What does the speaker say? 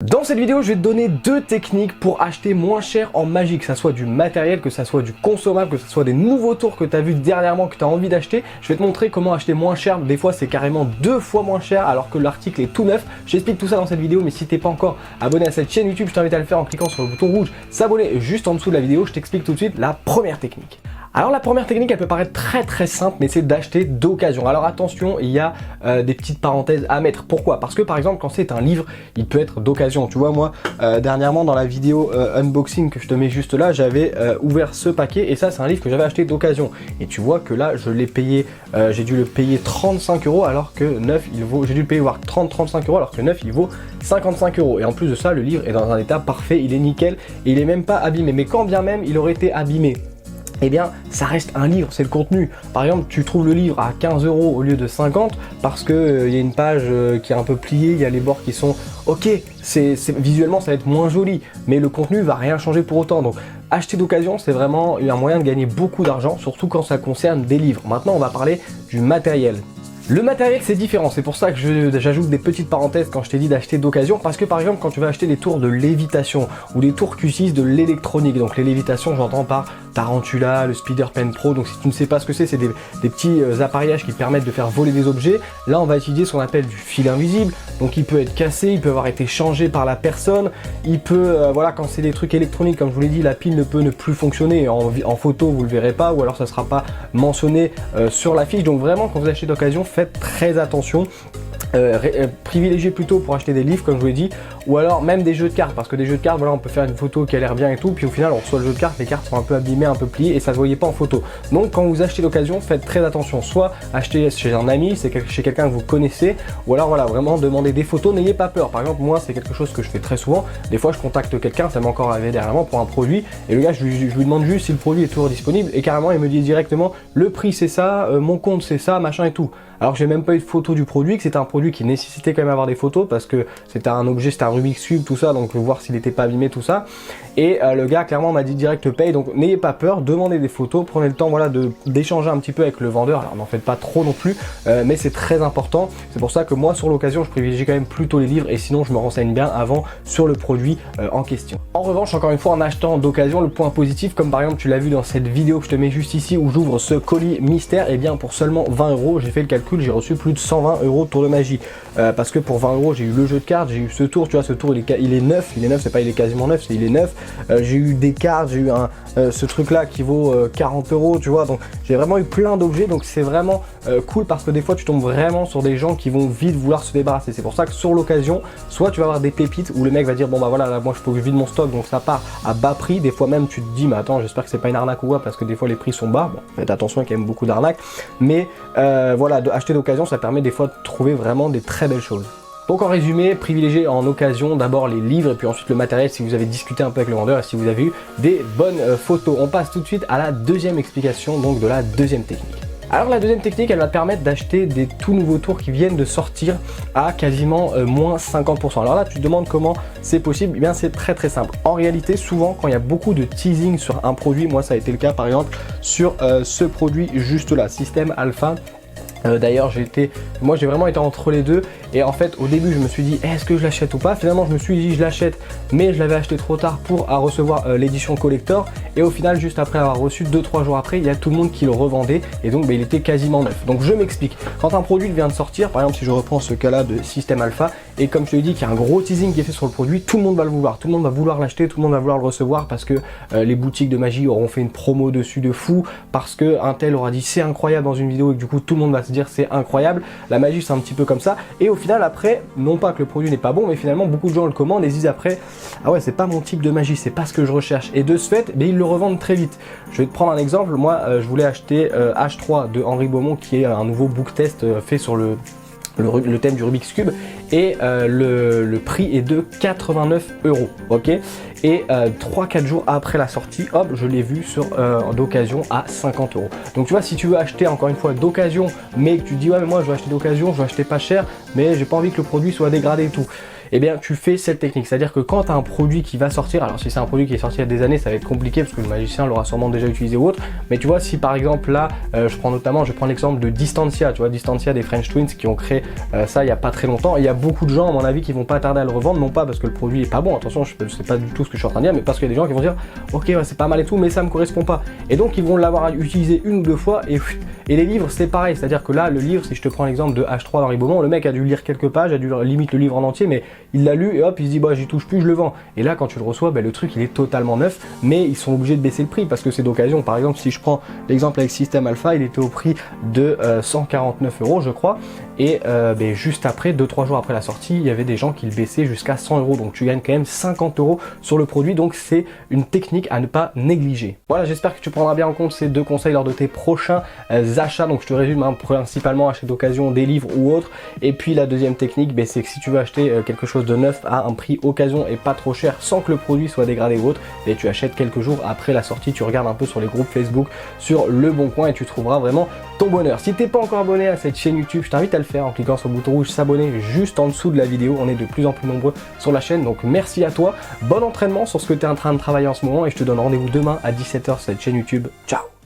Dans cette vidéo, je vais te donner deux techniques pour acheter moins cher en magie, que ça soit du matériel, que ça soit du consommable, que ce soit des nouveaux tours que tu as vu dernièrement, que tu as envie d'acheter. Je vais te montrer comment acheter moins cher. Des fois, c'est carrément 2 fois moins cher alors que l'article est tout neuf. J'explique tout ça dans cette vidéo, mais si tu n'es pas encore abonné à cette chaîne YouTube, je t'invite à le faire en cliquant sur le bouton rouge s'abonner juste en dessous de la vidéo. Je t'explique tout de suite la première technique. Alors la première technique, elle peut paraître très simple, mais c'est d'acheter d'occasion. Alors attention, il y a des petites parenthèses à mettre. Pourquoi? Parce que par exemple, quand c'est un livre, il peut être d'occasion. Tu vois, moi, dernièrement dans la vidéo unboxing que je te mets juste là, j'avais ouvert ce paquet et ça c'est un livre que j'avais acheté d'occasion. Et tu vois que là, je l'ai payé, j'ai dû le payer 35 € alors que neuf il vaut, j'ai dû le payer voir 30-35 € alors que neuf il vaut 55 €. Et en plus de ça, le livre est dans un état parfait, il est nickel et il est même pas abîmé. Mais quand bien même il aurait été abîmé, eh bien ça reste un livre, c'est le contenu. Par exemple, tu trouves le livre à 15 € au lieu de 50 parce que il y a une page qui est un peu pliée, il y a les bords qui sont ok, visuellement ça va être moins joli, mais le contenu va rien changer pour autant. Donc acheter d'occasion, c'est vraiment un moyen de gagner beaucoup d'argent, surtout quand ça concerne des livres. Maintenant, on va parler du matériel. Le matériel, c'est différent, c'est pour ça que j'ajoute des petites parenthèses quand je t'ai dit d'acheter d'occasion, parce que par exemple quand tu vas acheter des tours de lévitation ou des tours Q6 de l'électronique, donc les lévitations j'entends par Tarantula, le Spider Pen Pro, donc si tu ne sais pas ce que c'est des petits appareillages qui permettent de faire voler des objets. Là on va utiliser ce qu'on appelle du fil invisible, donc il peut être cassé, il peut avoir été changé par la personne, il peut, voilà, quand c'est des trucs électroniques, comme je vous l'ai dit, la pile ne peut ne plus fonctionner, en photo vous le verrez pas, ou alors ça sera pas mentionné sur la fiche. Donc vraiment quand vous achetez d'occasion, faites très attention. Privilégiez plutôt pour acheter des livres comme je vous l'ai dit, ou alors même des jeux de cartes, parce que des jeux de cartes, voilà, on peut faire une photo qui a l'air bien et tout, puis au final on reçoit le jeu de cartes, les cartes sont un peu abîmées, un peu pliées et ça se voyait pas en photo. Donc quand vous achetez d'occasion, faites très attention, soit achetez chez un ami, c'est chez quelqu'un que vous connaissez, ou alors voilà, vraiment demandez des photos, n'ayez pas peur. Par exemple, moi c'est quelque chose que je fais très souvent, des fois je contacte quelqu'un, ça m'est encore arrivé dernièrement pour un produit, et le gars je lui demande juste si le produit est toujours disponible, et carrément il me dit directement le prix c'est ça, mon compte c'est ça, machin et tout. Alors que j'ai même pas eu de photo du produit, que c'était un produit qui nécessitait quand même avoir des photos parce que c'était un objet, c'était un Rubik's Cube, tout ça, donc voir s'il n'était pas abîmé, tout ça. Et le gars clairement m'a dit direct paye, donc n'ayez pas peur, demandez des photos, prenez le temps, voilà, d'échanger un petit peu avec le vendeur. Alors n'en faites pas trop non plus, mais c'est très important. C'est pour ça que moi sur l'occasion je privilégie quand même plutôt les livres, et sinon je me renseigne bien avant sur le produit en question. En revanche, encore une fois, en achetant d'occasion, le point positif, comme par exemple tu l'as vu dans cette vidéo que je te mets juste ici où j'ouvre ce colis mystère, et bien pour seulement 20 €, j'ai fait le calcul, j'ai reçu plus de 120 € de tour de magie, parce que pour 20 € j'ai eu le jeu de cartes, j'ai eu ce tour, tu vois, ce tour il est neuf, c'est pas il est quasiment neuf, c'est il est neuf. J'ai eu des cartes, j'ai eu ce truc là qui vaut 40 €, tu vois, donc j'ai vraiment eu plein d'objets, donc c'est vraiment cool, parce que des fois tu tombes vraiment sur des gens qui vont vite vouloir se débarrasser. C'est pour ça que sur l'occasion, soit tu vas avoir des pépites où le mec va dire bon bah voilà, là, moi je faut que je vide mon stock, donc ça part à bas prix. Des fois même tu te dis mais attends, j'espère que c'est pas une arnaque ou quoi, parce que des fois les prix sont bas. Bon, faites attention, il y a quand même beaucoup d'arnaques, mais voilà, acheter d'occasion, ça permet des fois de trouver vraiment des très belles choses. Donc en résumé, privilégiez en occasion d'abord les livres et puis ensuite le matériel si vous avez discuté un peu avec le vendeur et si vous avez eu des bonnes photos. On passe tout de suite à la deuxième explication, donc de la deuxième technique. Alors la deuxième technique, elle va permettre d'acheter des tout nouveaux tours qui viennent de sortir à quasiment moins 50%. Alors là, tu te demandes comment c'est possible. Eh bien c'est très simple. En réalité, souvent quand il y a beaucoup de teasing sur un produit, moi ça a été le cas par exemple sur ce produit juste là, Système Alpha. D'ailleurs moi j'ai vraiment été entre les deux, et en fait au début je me suis dit est-ce que je l'achète ou pas. Finalement je me suis dit je l'achète, mais je l'avais acheté trop tard pour recevoir l'édition collector, et au final juste après avoir reçu 2-3 jours après, il y a tout le monde qui le revendait, et donc il était quasiment neuf. Donc je m'explique, quand un produit vient de sortir, par exemple si je reprends ce cas là de Système Alpha, et comme je te l'ai dit qu'il y a un gros teasing qui est fait sur le produit, tout le monde va le vouloir, tout le monde va vouloir l'acheter, tout le monde va vouloir le recevoir, parce que les boutiques de magie auront fait une promo dessus de fou, parce que un tel aura dit c'est incroyable dans une vidéo, et que du coup tout le monde va se dire c'est incroyable. La magie c'est un petit peu comme ça, et au final après, non pas que le produit n'est pas bon, mais finalement beaucoup de gens le commandent et se disent après ah ouais c'est pas mon type de magie, c'est pas ce que je recherche, et de ce fait ils le revendent très vite. Je vais te prendre un exemple, moi je voulais acheter H3 de Henri Beaumont, qui est un nouveau book test fait sur le thème du Rubik's Cube, et le prix est de 89 €, ok, et 3-4 jours après la sortie, hop, je l'ai vu sur d'occasion à 50 €. Donc tu vois, si tu veux acheter encore une fois d'occasion, mais que tu te dis ouais mais moi je veux acheter d'occasion, je veux acheter pas cher, mais j'ai pas envie que le produit soit dégradé et tout, eh bien tu fais cette technique. C'est-à-dire que quand tu as un produit qui va sortir, alors si c'est un produit qui est sorti il y a des années, ça va être compliqué parce que le magicien l'aura sûrement déjà utilisé ou autre, mais tu vois, si par exemple là, je prends l'exemple de Distancia, tu vois, Distancia des French Twins qui ont créé ça il n'y a pas très longtemps, et il y a beaucoup de gens à mon avis qui vont pas tarder à le revendre, non pas parce que le produit est pas bon, attention, je sais pas du tout ce que je suis en train de dire, mais parce qu'il y a des gens qui vont dire ok ouais, c'est pas mal et tout, mais ça me correspond pas, et donc ils vont l'avoir utilisé une ou deux fois, et les livres c'est pareil, c'est-à-dire que là le livre, si je te prends l'exemple de H3 d'Henri Beaumont, le mec a dû lire quelques pages, a dû limite le livre en entier, mais il l'a lu et hop il se dit bah j'y touche plus, je le vends, et là quand tu le reçois, le truc il est totalement neuf, mais ils sont obligés de baisser le prix parce que c'est d'occasion. Par exemple, si je prends l'exemple avec Système Alpha, il était au prix de 149 € je crois, et juste après, 2-3 jours après la sortie, il y avait des gens qui le baissaient jusqu'à 100 €, donc tu gagnes quand même 50 € sur le produit, donc c'est une technique à ne pas négliger. Voilà, j'espère que tu prendras bien en compte ces deux conseils lors de tes prochains achats. Donc je te résume, principalement acheter d'occasion des livres ou autres, et puis la deuxième technique, c'est que si tu veux acheter quelque chose de neuf à un prix occasion et pas trop cher sans que le produit soit dégradé ou autre, et tu achètes quelques jours après la sortie, tu regardes un peu sur les groupes Facebook, sur Le Bon Coin, et tu trouveras vraiment ton bonheur. Si t'es pas encore abonné à cette chaîne YouTube, je t'invite à le faire en cliquant sur le bouton rouge s'abonner juste en dessous de la vidéo. On est de plus en plus nombreux sur la chaîne, donc merci à toi, bon entraînement sur ce que tu es en train de travailler en ce moment, et je te donne rendez-vous demain à 17 h sur cette chaîne YouTube. Ciao.